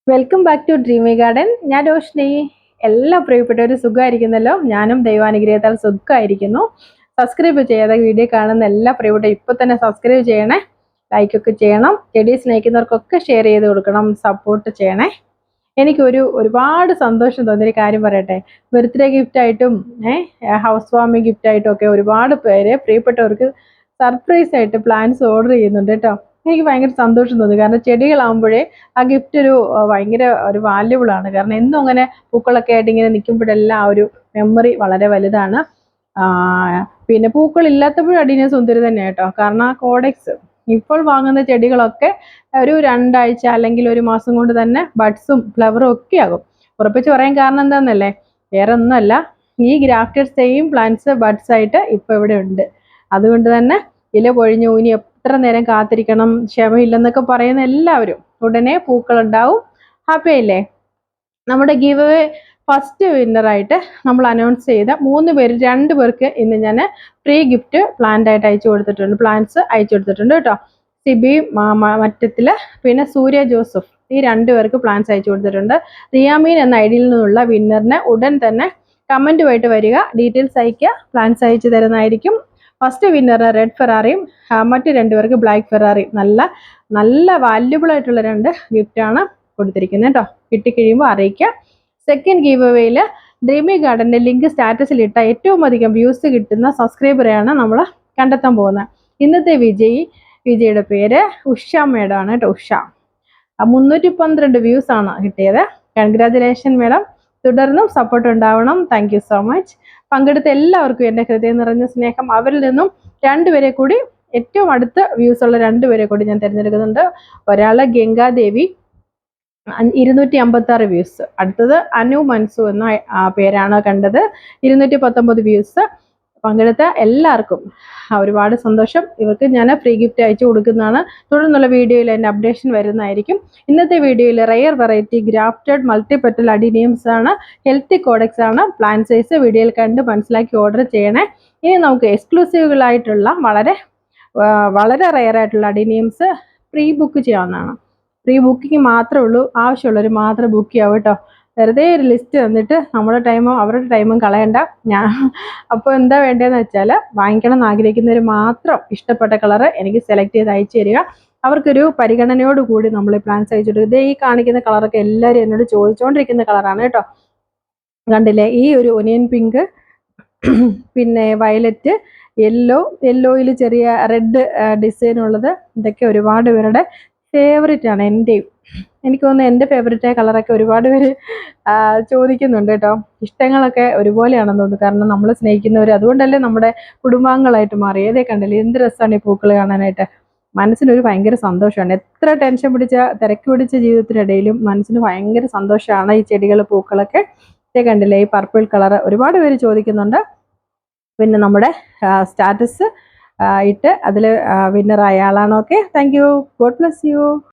Welcome back to dreamy garden. ഞാൻ റോഷ്നി. എല്ലാ പ്രിയപ്പെട്ടവരും സുഖമായിരിക്കുന്നല്ലോ. ഞാനും ദൈവാനുഗ്രഹത്താൽ സുഖമായിരിക്കുന്നു. സബ്സ്ക്രൈബ് ചെയ്യാതെ വീഡിയോ കാണുന്ന എല്ലാ പ്രിയപ്പെട്ടവരും ഇപ്പൊ തന്നെ സബ്സ്ക്രൈബ് ചെയ്യണേ, ലൈക്കൊക്കെ ചെയ്യണം. ചെടി സ്നേഹിക്കുന്നവർക്കൊക്കെ ഷെയർ ചെയ്ത് കൊടുക്കണം, സപ്പോർട്ട് ചെയ്യണേ. ഒരുപാട് സന്തോഷം തോന്നിയൊരു കാര്യം പറയട്ടെ. ബർത്ത്ഡേ ഗിഫ്റ്റ് ആയിട്ടും ഹൗസ് വാമിംഗ് ഗിഫ്റ്റ് ആയിട്ടും ഒക്കെ ഒരുപാട് പേര് പ്രിയപ്പെട്ടവർക്ക് സർപ്രൈസ് ആയിട്ട് പ്ലാന്റ്സ് ഓർഡർ ചെയ്യുന്നുണ്ട് കേട്ടോ. എനിക്ക് ഭയങ്കര സന്തോഷം തോന്നി. കാരണം ചെടികളാകുമ്പോഴേ ആ ഗിഫ്റ്റ് ഭയങ്കര ഒരു വാല്യുബിൾ ആണ്. കാരണം എന്നും അങ്ങനെ പൂക്കളൊക്കെ ആയിട്ട് ഇങ്ങനെ നിൽക്കുമ്പോഴെല്ലാം ആ ഒരു മെമ്മറി വളരെ വലുതാണ്. പിന്നെ പൂക്കൾ ഇല്ലാത്തപ്പോഴും അടിനെ സുന്ദരി തന്നെ കേട്ടോ. കാരണം ആ കോഡെക്സ് ഇപ്പോൾ വാങ്ങുന്ന ചെടികളൊക്കെ ഒരു 2 ആഴ്ച അല്ലെങ്കിൽ 1 മാസം കൊണ്ട് തന്നെ ബഡ്സും ഫ്ലവറും ഒക്കെ ആകും. ഉറപ്പിച്ച് പറയാൻ കാരണം എന്താണെന്നല്ലേ, വേറെ ഒന്നുമല്ല, ഈ ഗ്രാഫ്റ്റഡ് സെയിം പ്ലാന്റ്സ് ബഡ്സ് ആയിട്ട് ഇപ്പൊ ഇവിടെ ഉണ്ട്. അതുകൊണ്ട് തന്നെ ഇല പൊഴിഞ്ഞു ഇനി എത്ര നേരം കാത്തിരിക്കണം, ക്ഷമയില്ലെന്നൊക്കെ പറയുന്ന എല്ലാവരും ഉടനെ പൂക്കൾ ഉണ്ടാവും. ഹാപ്പി ആയില്ലേ? നമ്മുടെ ഗിവ് അവേ ഫസ്റ്റ് വിന്നറായിട്ട് നമ്മൾ അനൗൺസ് ചെയ്ത 3 പേര് 2 പേർക്ക് ഇന്ന് ഞാൻ ഫ്രീ ഗിഫ്റ്റ് പ്ലാന്റ്സ് അയച്ചു കൊടുത്തിട്ടുണ്ട് കേട്ടോ. സിബി മറ്റത്തില്, പിന്നെ സൂര്യ ജോസഫ്, ഈ 2 പേർക്ക് പ്ലാന്റ്സ് അയച്ചു കൊടുത്തിട്ടുണ്ട്. റിയാമീൻ എന്ന ഐഡിയിൽ നിന്നുള്ള വിന്നറിന് ഉടൻ തന്നെ കമന്റുമായിട്ട് വരിക, ഡീറ്റെയിൽസ് അയക്കുക, പ്ലാന്റ്സ് അയച്ചു തരുന്നതായിരിക്കും. ഫസ്റ്റ് വിന്നർ റെഡ് ഫെറാറിയും മറ്റു 2 പേർക്ക് ബ്ലാക്ക് ഫെറാറിയും. നല്ല നല്ല വാല്യുബിൾ ആയിട്ടുള്ള 2 ഗിഫ്റ്റാണ് കൊടുത്തിരിക്കുന്നത് കേട്ടോ. കിട്ടിക്കഴിയുമ്പോൾ അറിയിക്കുക. സെക്കൻഡ് ഗീവ് അവേയിൽ ഡ്രീമി ഗാർഡന്റെ ലിങ്ക് സ്റ്റാറ്റസിൽ ഇട്ട ഏറ്റവും അധികം വ്യൂസ് കിട്ടുന്ന സബ്സ്ക്രൈബറെയാണ് നമ്മൾ കണ്ടെത്താൻ പോകുന്നത്. ഇന്നത്തെ വിജയുടെ പേര് ഉഷ മേഡമാണ് കേട്ടോ. ഉഷ 312 വ്യൂസ് ആണ് കിട്ടിയത്. Congratulation madam. തുടർന്നും സപ്പോർട്ട് ഉണ്ടാവണം. Thank you so much. പങ്കെടുത്ത എല്ലാവർക്കും എൻ്റെ ഹൃദയം നിറഞ്ഞ സ്നേഹം. അവരിൽ നിന്നും 2 പേരെ കൂടി, ഏറ്റവും അടുത്ത വ്യൂസ് ഉള്ള 2 പേരെ കൂടി ഞാൻ തിരഞ്ഞെടുക്കുന്നുണ്ട്. ഒരാള് ഗംഗാദേവി 256 വ്യൂസ്. അടുത്തത് അനു മൻസു എന്ന പേരാണ് കണ്ടത്, 219 വ്യൂസ്. പങ്കെടുത്ത എല്ലാവർക്കും ഒരുപാട് സന്തോഷം. ഇവർക്ക് ഞാൻ ഫ്രീ ഗിഫ്റ്റ് അയച്ചു കൊടുക്കുന്നതാണ്. തുടർന്നുള്ള വീഡിയോയിൽ എൻ്റെ അപ്ഡേഷൻ വരുന്നതായിരിക്കും. ഇന്നത്തെ വീഡിയോയിൽ റെയർ വെറൈറ്റി ഗ്രാഫ്റ്റഡ് മൾട്ടിപെറ്റൽ അഡിനിയംസ് ആണ്, ഹെൽത്തി കോഡെക്സ് ആണ്. പ്ലാന്റ് സൈസ് വീഡിയോയിൽ കണ്ട് മനസ്സിലാക്കി ഓർഡർ ചെയ്യണേ. ഇനി നമുക്ക് എക്സ്ക്ലൂസീവുകളായിട്ടുള്ള വളരെ റെയർ ആയിട്ടുള്ള അഡിനിയംസ് പ്രീ ബുക്ക് ചെയ്യാവുന്നതാണ്. പ്രീ ബുക്കിംഗ് മാത്രമേ ഉള്ളൂ. ആവശ്യമുള്ളവർ മാത്രം ബുക്ക് ചെയ്യാവും കേട്ടോ. വെറുതെ ഒരു ലിസ്റ്റ് തന്നിട്ട് നമ്മുടെ ടൈമും അവരുടെ ടൈമും കളയണ്ട. അപ്പോൾ എന്താ വേണ്ടതെന്ന് വെച്ചാൽ, വാങ്ങിക്കണം എന്ന് ആഗ്രഹിക്കുന്നവർ മാത്രം ഇഷ്ടപ്പെട്ട കളറ് എനിക്ക് സെലക്ട് ചെയ്ത് അയച്ചു തരിക. അവർക്കൊരു പരിഗണനയോട് കൂടി നമ്മൾ ഈ പ്ലാന്റ്സ് അയച്ചു കൊടുക്കുക. ഇതേ ഈ കാണിക്കുന്ന കളറൊക്കെ എല്ലാവരും എന്നോട് ചോദിച്ചുകൊണ്ടിരിക്കുന്ന കളറാണ് കേട്ടോ. കണ്ടില്ലേ, ഈ ഒരു ഒനിയൻ പിങ്ക്, പിന്നെ വയലറ്റ്, യെല്ലോയിൽ ചെറിയ റെഡ് ഡിസൈൻ ഉള്ളത്, ഇതൊക്കെ ഒരുപാട് പേരുടെ ഫേവറേറ്റ് ആണ്. എനിക്ക് തോന്നുന്നു എൻ്റെ ഫേവറേറ്റ് ആയ കളറൊക്കെ ഒരുപാട് പേര് ചോദിക്കുന്നുണ്ട് കേട്ടോ. ഇഷ്ടങ്ങളൊക്കെ ഒരുപോലെയാണെന്ന് തോന്നുന്നു. കാരണം നമ്മൾ സ്നേഹിക്കുന്നവർ, അതുകൊണ്ടല്ലേ നമ്മുടെ കുടുംബാംഗങ്ങളായിട്ട് മാറി. ഏതേ കണ്ടില്ലേ എന്ത് രസമാണ് ഈ പൂക്കൾ കാണാനായിട്ട്. മനസ്സിനൊരു ഭയങ്കര സന്തോഷമാണ്. എത്ര ടെൻഷൻ പിടിച്ച തിരക്ക് പിടിച്ച ജീവിതത്തിനിടയിലും മനസ്സിന് ഭയങ്കര സന്തോഷമാണ് ഈ ചെടികൾ, പൂക്കളൊക്കെ. ഇതേ കണ്ടില്ലേ ഈ പർപ്പിൾ കളർ ഒരുപാട് പേര് ചോദിക്കുന്നുണ്ട്. പിന്നെ നമ്മുടെ സ്റ്റാറ്റസ് ഇട്ട് അതിൽ വിന്നർ ആയ ആളാണ്. Okay, thank you. God bless you.